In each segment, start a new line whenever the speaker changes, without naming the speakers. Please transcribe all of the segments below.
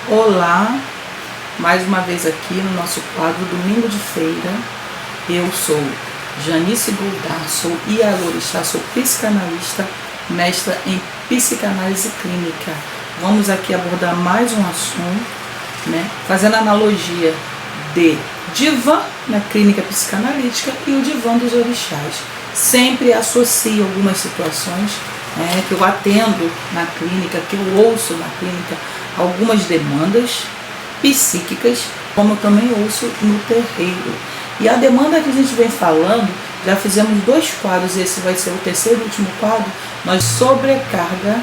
Olá, mais uma vez aqui no nosso quadro Domingo de Feira. Eu sou Janice Goldar, sou Ialorixá, sou psicanalista, mestra em psicanálise clínica. Vamos aqui abordar mais um assunto, fazendo analogia de divã na clínica psicanalítica e o divã dos orixás. Sempre associo algumas situações que eu atendo na clínica, que eu ouço na clínica, algumas demandas psíquicas, como eu também ouço no terreiro. E a demanda que a gente vem falando, já fizemos 2 quadros, esse vai ser o terceiro e último quadro, nós sobrecarga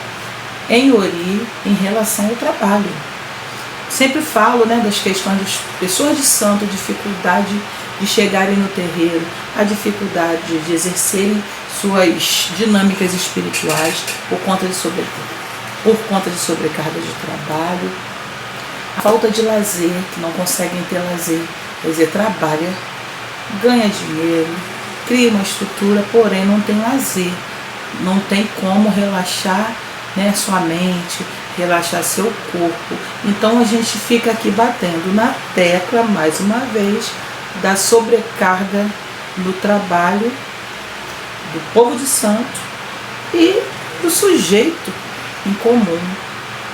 em Ori em relação ao trabalho. Sempre falo das questões das pessoas de santo, dificuldade de chegarem no terreiro, a dificuldade de exercerem suas dinâmicas espirituais por conta de sobrecarga de trabalho, a falta de lazer, que não conseguem ter lazer, quer dizer, trabalha, ganha dinheiro, cria uma estrutura, porém não tem lazer, não tem como relaxar sua mente, relaxar seu corpo. Então a gente fica aqui batendo na tecla, mais uma vez, da sobrecarga no trabalho do povo de santo e do sujeito em comum.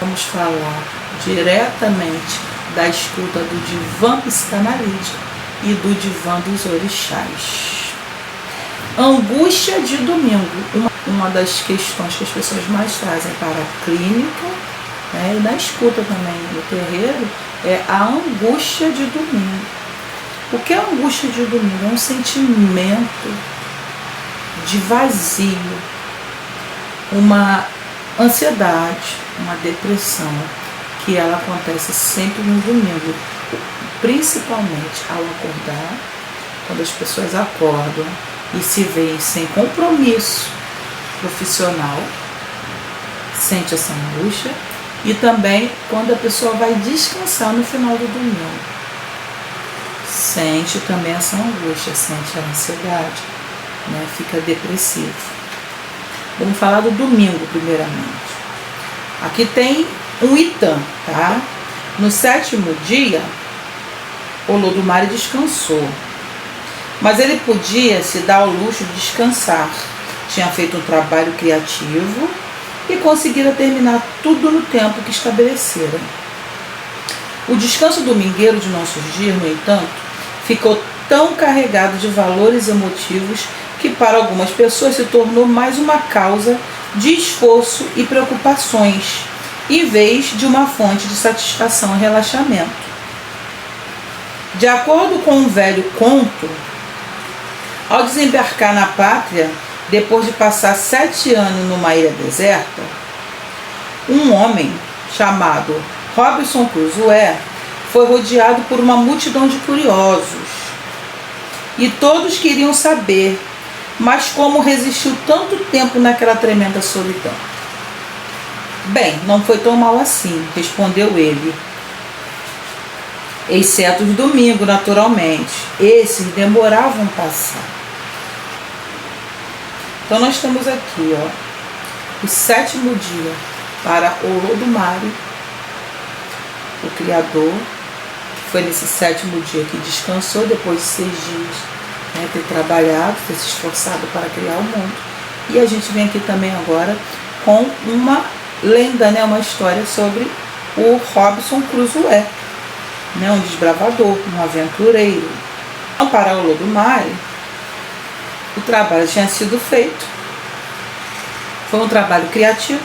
Vamos falar diretamente da escuta do divã psicanalítico e do divã dos orixás. Angústia de domingo, uma das questões que as pessoas mais trazem para a clínica, e na escuta também no terreiro, é a angústia de domingo. O que é a angústia de domingo? É um sentimento de vazio, uma ansiedade, uma depressão, que ela acontece sempre no domingo, principalmente ao acordar, quando as pessoas acordam e se veem sem compromisso profissional, sente essa angústia, e também quando a pessoa vai descansar no final do domingo, sente também essa angústia, sente a ansiedade, fica depressivo. Vamos falar do domingo primeiramente. Aqui tem um Itã, tá? No 7º dia, Olodumare descansou, mas ele podia se dar ao luxo de descansar. Tinha feito um trabalho criativo e conseguira terminar tudo no tempo que estabelecera. O descanso domingueiro de nossos dias, no entanto, ficou tão carregado de valores emotivos que para algumas pessoas se tornou mais uma causa de esforço e preocupações, em vez de uma fonte de satisfação e relaxamento. De acordo com um velho conto, ao desembarcar na pátria, depois de passar 7 anos numa ilha deserta, um homem chamado Robinson Crusoe foi rodeado por uma multidão de curiosos, e todos queriam saber, mas como resistiu tanto tempo naquela tremenda solidão? Bem, não foi tão mal assim, respondeu ele. Exceto os domingos, naturalmente. Esses demoravam a passar. Então nós temos aqui, o 7º dia para Olodumare, o Criador. Foi nesse 7º dia que descansou, depois de 6 dias ter trabalhado, ter se esforçado para criar o mundo. E a gente vem aqui também agora com uma lenda, uma história sobre o Robinson Crusoe, um desbravador, um aventureiro. Então, para o Olodumare, o trabalho tinha sido feito. Foi um trabalho criativo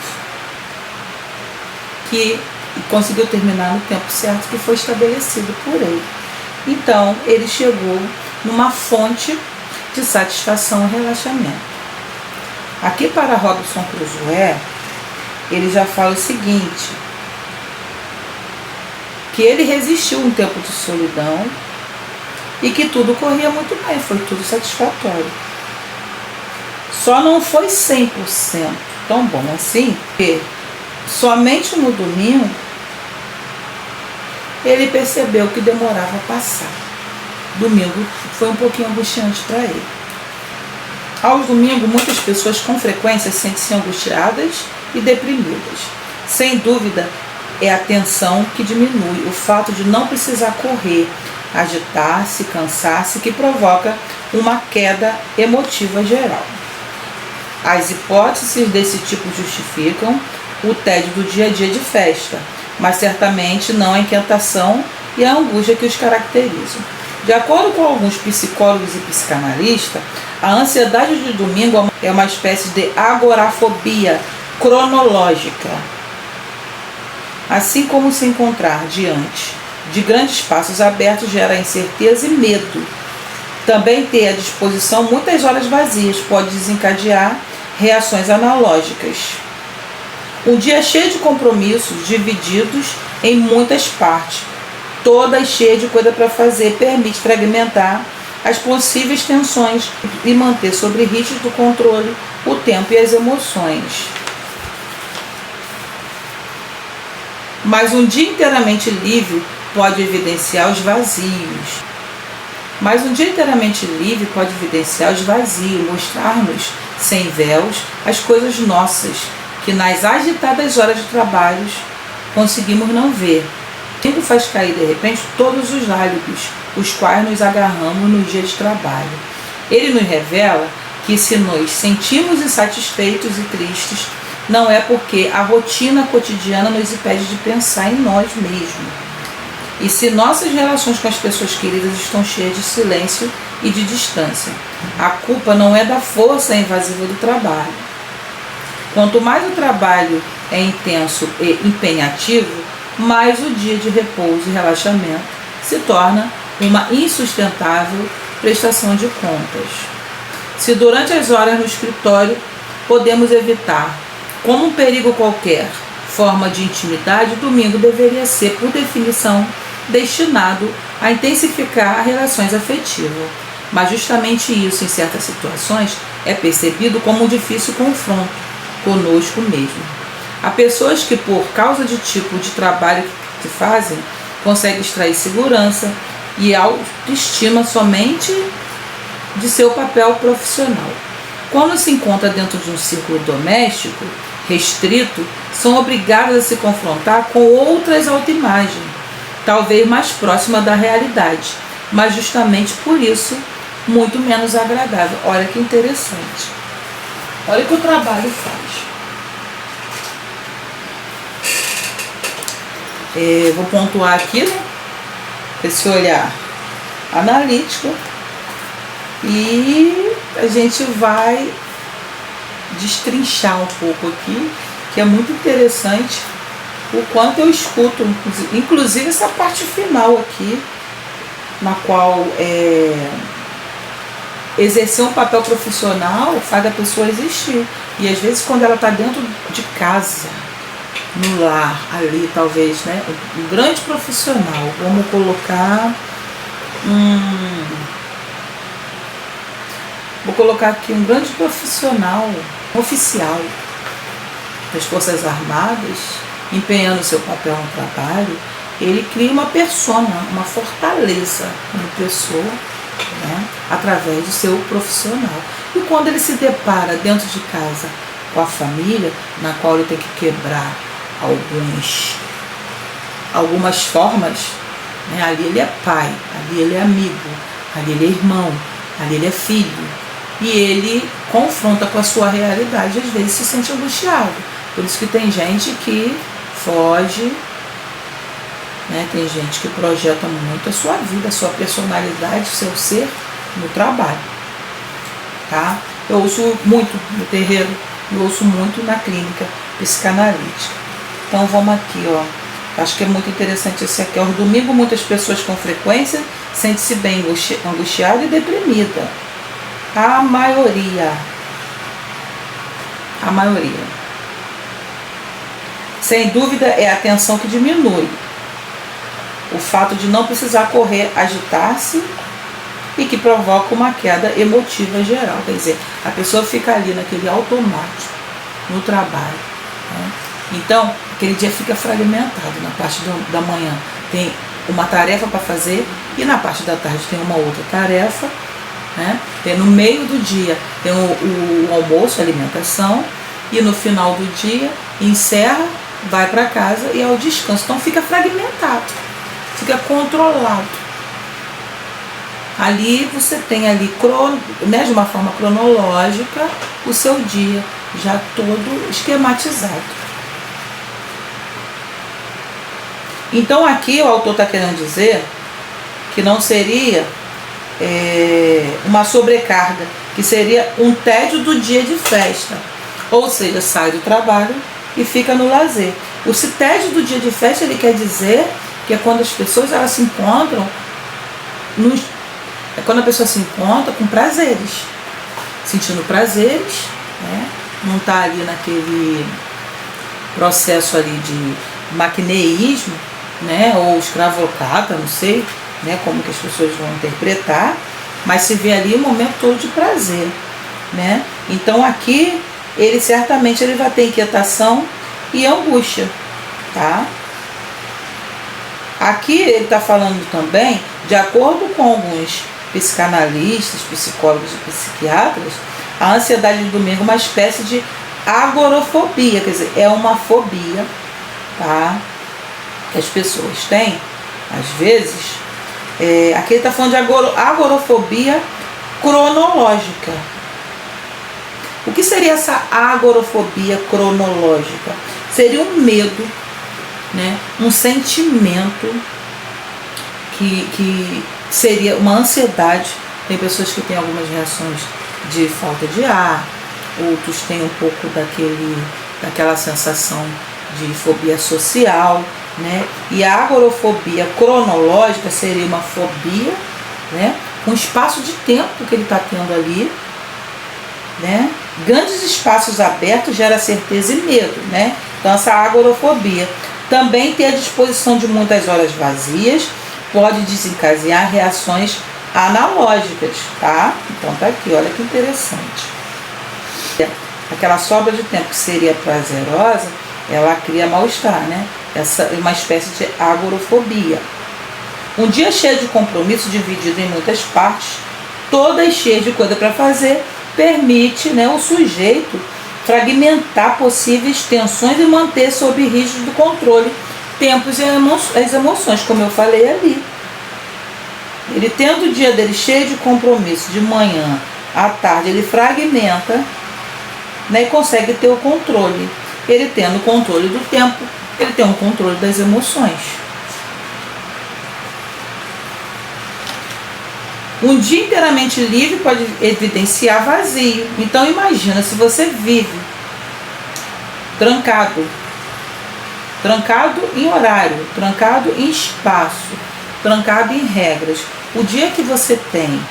que conseguiu terminar no tempo certo que foi estabelecido por ele. Então, ele chegou numa fonte de satisfação e relaxamento. Aqui para Robinson Crusoe, ele já fala o seguinte, que ele resistiu um tempo de solidão e que tudo corria muito bem, foi tudo satisfatório. Só não foi 100% tão bom assim, que somente no domingo ele percebeu que demorava a passar. Domingo foi um pouquinho angustiante para ele. Aos domingos, muitas pessoas com frequência sentem-se angustiadas e deprimidas. Sem dúvida, é a tensão que diminui, o fato de não precisar correr, agitar-se, cansar-se, que provoca uma queda emotiva geral. As hipóteses desse tipo justificam o tédio do dia a dia de festa, mas certamente não a inquietação e a angústia que os caracterizam. De acordo com alguns psicólogos e psicanalistas, a ansiedade de domingo é uma espécie de agorafobia cronológica. Assim como se encontrar diante de grandes espaços abertos gera incerteza e medo. Também ter à disposição muitas horas vazias pode desencadear reações analógicas. Um dia cheio de compromissos divididos em muitas partes, todas cheias de coisa para fazer, permite fragmentar as possíveis tensões e manter sob rígido controle o tempo e as emoções. Mas um dia inteiramente livre pode evidenciar os vazios. Mostrar-nos sem véus as coisas nossas, que nas agitadas horas de trabalho conseguimos não ver. O tempo faz cair de repente todos os álibos, os quais nos agarramos no dia de trabalho. Ele nos revela que se nos sentimos insatisfeitos e tristes, não é porque a rotina cotidiana nos impede de pensar em nós mesmos. E se nossas relações com as pessoas queridas estão cheias de silêncio e de distância, a culpa não é da força invasiva do trabalho. Quanto mais o trabalho é intenso e empenhativo, mais o dia de repouso e relaxamento se torna uma insustentável prestação de contas. Se durante as horas no escritório podemos evitar, como um perigo qualquer, forma de intimidade, o domingo deveria ser, por definição, destinado a intensificar relações afetivas. Mas justamente isso, em certas situações, é percebido como um difícil confronto conosco mesmo. Há pessoas que, por causa do tipo de trabalho que fazem, conseguem extrair segurança e autoestima somente de seu papel profissional. Quando se encontra dentro de um círculo doméstico restrito, são obrigadas a se confrontar com outras autoimagens, talvez mais próxima da realidade, mas justamente por isso muito menos agradável. Olha que interessante. Olha o que o trabalho faz. Vou pontuar aqui, né, esse olhar analítico, e a gente vai destrinchar um pouco aqui, que é muito interessante o quanto eu escuto, inclusive essa parte final aqui, na qual exercer um papel profissional faz a pessoa existir. E às vezes quando ela está dentro de casa, no lar, ali talvez, né, um grande profissional, vamos colocar vou colocar aqui um grande profissional, oficial das Forças Armadas, empenhando seu papel no trabalho, ele cria uma persona, uma fortaleza como pessoa, né, através do seu profissional. E quando ele se depara dentro de casa com a família, na qual ele tem que quebrar algumas formas, né, ali ele é pai, ali ele é amigo, ali ele é irmão, ali ele é filho, e ele confronta com a sua realidade, às vezes se sente angustiado. Por isso que tem gente que foge, né? Tem gente que projeta muito a sua vida, a sua personalidade, o seu ser no trabalho. Tá? Eu ouço muito no terreiro, eu ouço muito na clínica psicanalítica. Então vamos aqui, ó. Acho que é muito interessante esse aqui. Aos domingos, muitas pessoas com frequência sentem-se bem angustiada e deprimida. A maioria. Sem dúvida, é a tensão que diminui. O fato de não precisar correr, agitar-se, e que provoca uma queda emotiva geral. Quer dizer, a pessoa fica ali naquele automático, no trabalho, né? Então, aquele dia fica fragmentado. Na parte da manhã tem uma tarefa para fazer, e na parte da tarde tem uma outra tarefa, né? Tem no meio do dia tem o almoço, a alimentação, e no final do dia encerra vai para casa e é o descanso. Então fica fragmentado, fica controlado. Ali você tem ali, né, de uma forma cronológica, o seu dia já todo esquematizado. Então aqui o autor está querendo dizer que não seria uma sobrecarga, que seria um tédio do dia de festa. Ou seja, sai do trabalho e fica no lazer. Esse tédio do dia de festa, ele quer dizer que é quando as pessoas elas se encontram, é quando a pessoa se encontra com prazeres, sentindo prazeres, né? Não está ali naquele processo ali de maquineísmo, né? Ou escravocrata, não sei, né? Como que as pessoas vão interpretar, mas se vê ali um momento todo de prazer, né? Então aqui ele certamente ele vai ter inquietação e angústia, tá? Aqui ele está falando também, de acordo com alguns psicanalistas, psicólogos e psiquiatras, a ansiedade de domingo é uma espécie de agorafobia, quer dizer, é uma fobia, tá? Que as pessoas têm, às vezes. Aqui ele está falando de agorafobia cronológica. O que seria essa agorafobia cronológica? Seria um medo, né? Um sentimento que seria uma ansiedade. Tem pessoas que têm algumas reações de falta de ar, outros têm um pouco daquela sensação de fobia social, né? E a agorafobia cronológica seria uma fobia, né? Com espaço de tempo que ele está tendo ali, né? Grandes espaços abertos gera certeza e medo, né? Então essa agorafobia também tem a disposição de muitas horas vazias, pode desencadear reações analógicas, tá? Então tá aqui, olha que interessante. Aquela sobra de tempo que seria prazerosa, ela cria mal-estar, né? Essa é uma espécie de agorafobia. Um dia cheio de compromisso, dividido em muitas partes, todas cheias de coisa para fazer, permite, né, o sujeito fragmentar possíveis tensões e manter sob rígido controle tempos e as emoções, como eu falei ali. Ele tendo o dia dele cheio de compromisso, de manhã à tarde, ele fragmenta, né, e consegue ter o controle. Ele tendo o controle do tempo, ele tem um controle das emoções. Um dia inteiramente livre pode evidenciar vazio. Então imagina, se você vive trancado em horário, trancado em espaço, trancado em regras. O dia que você tem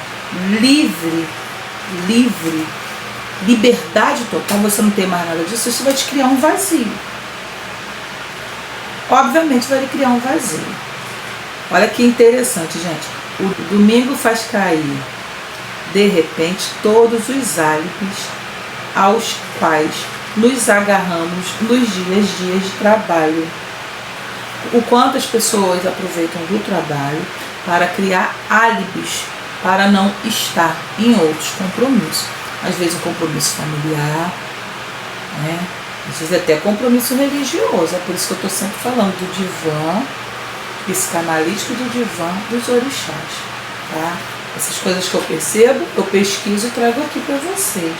liberdade total, você não tem mais nada disso, isso vai te criar um vazio. Obviamente vai lhe criar um vazio. Olha que interessante, gente. O domingo faz cair, de repente, todos os álibis aos quais nos agarramos nos dias de trabalho. O quanto as pessoas aproveitam do trabalho para criar álibis, para não estar em outros compromissos. Às vezes um compromisso familiar, né? Às vezes até compromisso religioso. É por isso que eu estou sempre falando do divã psicanalítico e do divã dos orixás, tá? Essas coisas que eu percebo, eu pesquiso e trago aqui para vocês.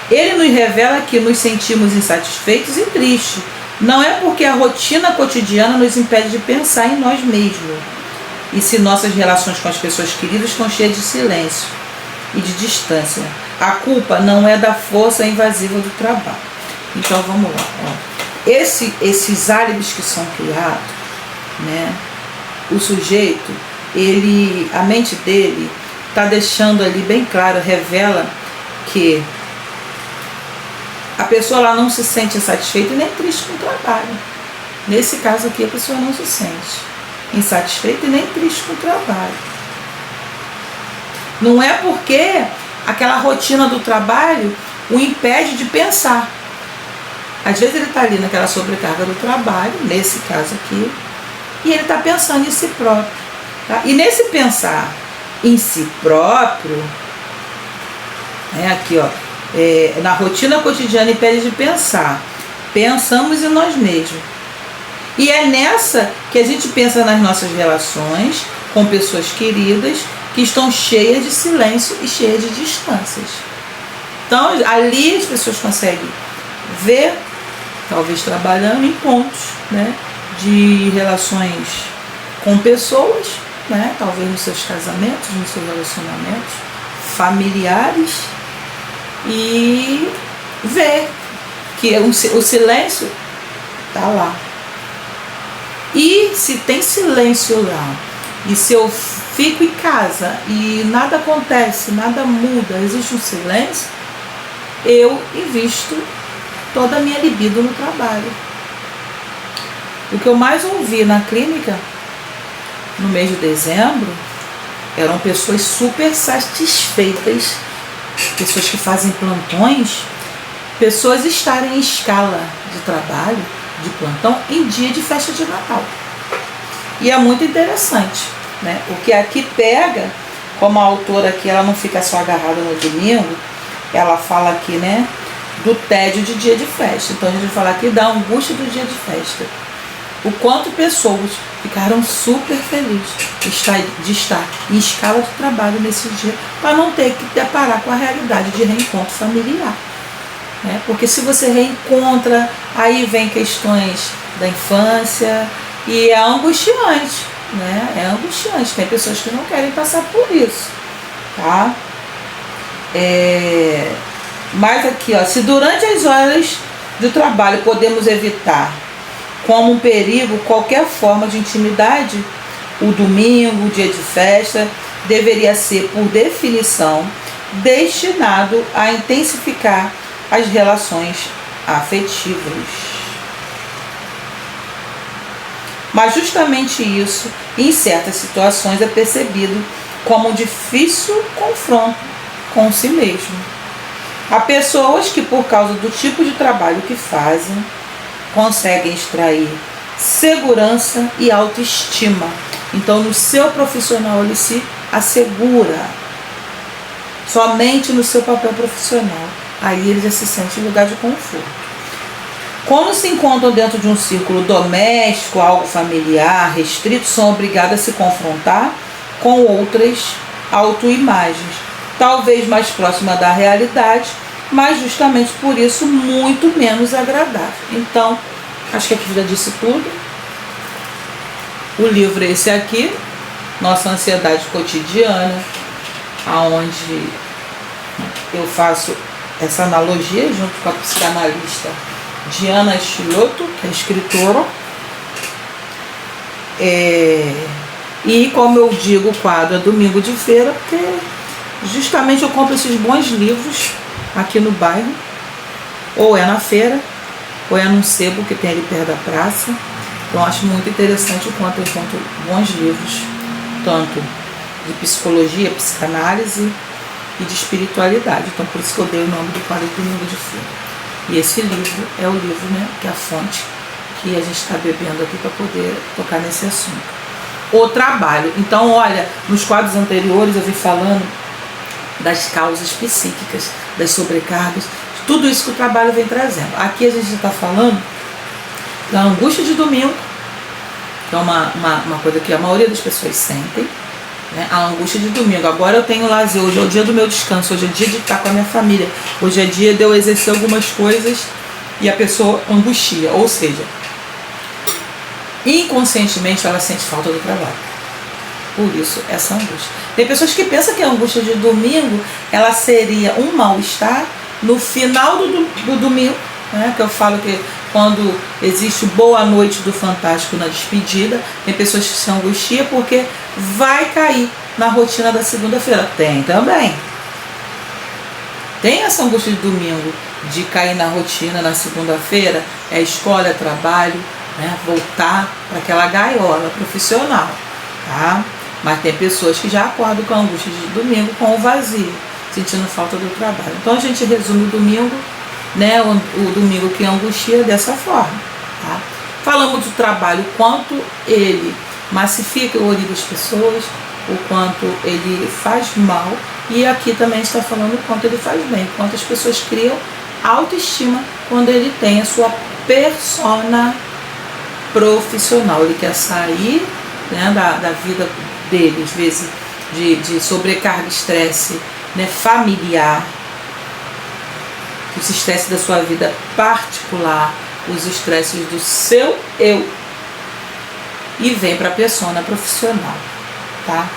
Ele nos revela que nos sentimos insatisfeitos e tristes. Não é porque a rotina cotidiana nos impede de pensar em nós mesmos. E se nossas relações com as pessoas queridas estão cheias de silêncio e de distância. A culpa não é da força invasiva do trabalho. Então vamos lá. Ó. Esses álibis que são criados, né? O sujeito, a mente dele está deixando ali bem claro, revela que a pessoa ela não se sente insatisfeita e nem triste com o trabalho. Nesse caso aqui, a pessoa não se sente insatisfeita e nem triste com o trabalho. Não é porque aquela rotina do trabalho o impede de pensar. Às vezes ele está ali naquela sobrecarga do trabalho, nesse caso aqui, e ele está pensando em si próprio. Tá? E nesse pensar em si próprio, aqui ó, na rotina cotidiana impede de pensar. Pensamos em nós mesmos. E é nessa que a gente pensa nas nossas relações com pessoas queridas que estão cheias de silêncio e cheias de distâncias. Então, ali as pessoas conseguem ver, talvez trabalhando em pontos, né, de relações com pessoas, né, talvez nos seus casamentos, nos seus relacionamentos familiares, e ver que o silêncio está lá. E se tem silêncio lá, e se eu fico em casa e nada acontece, nada muda, existe um silêncio, eu invisto toda a minha libido no trabalho. O que eu mais ouvi na clínica, no mês de dezembro, eram pessoas super satisfeitas, pessoas que fazem plantões, pessoas estarem em escala de trabalho, de plantão, em dia de festa de Natal. E é muito interessante, né? O que aqui pega, como a autora aqui, ela não fica só agarrada no domingo, ela fala aqui, né, do tédio de dia de festa. Então a gente vai falar aqui da angústia do dia de festa. O quanto pessoas ficaram super felizes de estar em escala de trabalho nesse dia, para não ter que deparar com a realidade de reencontro familiar. Né? Porque se você reencontra, aí vem questões da infância e é angustiante. Né? É angustiante. Tem pessoas que não querem passar por isso. Tá? Mas aqui, ó, se durante as horas de trabalho podemos evitar como um perigo qualquer forma de intimidade, o domingo, o dia de festa, deveria ser, por definição, destinado a intensificar as relações afetivas. Mas justamente isso, em certas situações, é percebido como um difícil confronto com si mesmo. Há pessoas que, por causa do tipo de trabalho que fazem, conseguem extrair segurança e autoestima. Então, no seu profissional, ele se assegura somente no seu papel profissional. Aí ele já se sente em lugar de conforto. Quando se encontram dentro de um círculo doméstico, algo familiar, restrito, são obrigados a se confrontar com outras autoimagens, talvez mais próxima da realidade, mas justamente por isso muito menos agradável. Então, acho que aqui já disse tudo. O livro é esse aqui, Nossa Ansiedade Cotidiana, onde eu faço essa analogia junto com a psicanalista Diana Schlotto, que é escritora. E como eu digo, o quadro é domingo de feira, porque justamente eu compro esses bons livros aqui no bairro, ou é na feira, ou é num sebo que tem ali perto da praça. Então eu acho muito interessante o quanto eu encontro bons livros, tanto de psicologia, psicanálise e de espiritualidade. Então por isso que eu dei o nome do quadro de domingo de feira. E esse livro é o livro, né, que é a fonte que a gente está bebendo aqui para poder tocar nesse assunto. O trabalho. Então, olha, nos quadros anteriores eu vim falando das causas psíquicas, das sobrecargas, tudo isso que o trabalho vem trazendo. Aqui a gente está falando da angústia de domingo, que é uma coisa que a maioria das pessoas sentem, né? A angústia de domingo. Agora eu tenho lazer, hoje é o dia do meu descanso, hoje é dia de estar com a minha família, hoje é dia de eu exercer algumas coisas e a pessoa angustia, ou seja, inconscientemente ela sente falta do trabalho. Por isso, essa angústia. Tem pessoas que pensam que a angústia de domingo ela seria um mal-estar no final do domingo, né? Que eu falo que quando existe boa noite do Fantástico na despedida, tem pessoas que se angustiam porque vai cair na rotina da segunda-feira. Tem também. Tem essa angústia de domingo de cair na rotina na segunda-feira, é escola, é trabalho, né? Voltar para aquela gaiola profissional, tá? Mas tem pessoas que já acordam com a angústia de domingo, com o vazio, sentindo falta do trabalho. Então a gente resume o domingo, né, o domingo que angustia dessa forma. Tá? Falamos do trabalho, o quanto ele massifica o olho das pessoas, o quanto ele faz mal, e aqui também está falando o quanto ele faz bem, quanto as pessoas criam autoestima quando ele tem a sua persona profissional. Ele quer sair, né, da vida dele, às vezes de sobrecarga, estresse, né, familiar, os estresses da sua vida particular, os estresses do seu eu, e vem para a persona profissional, tá?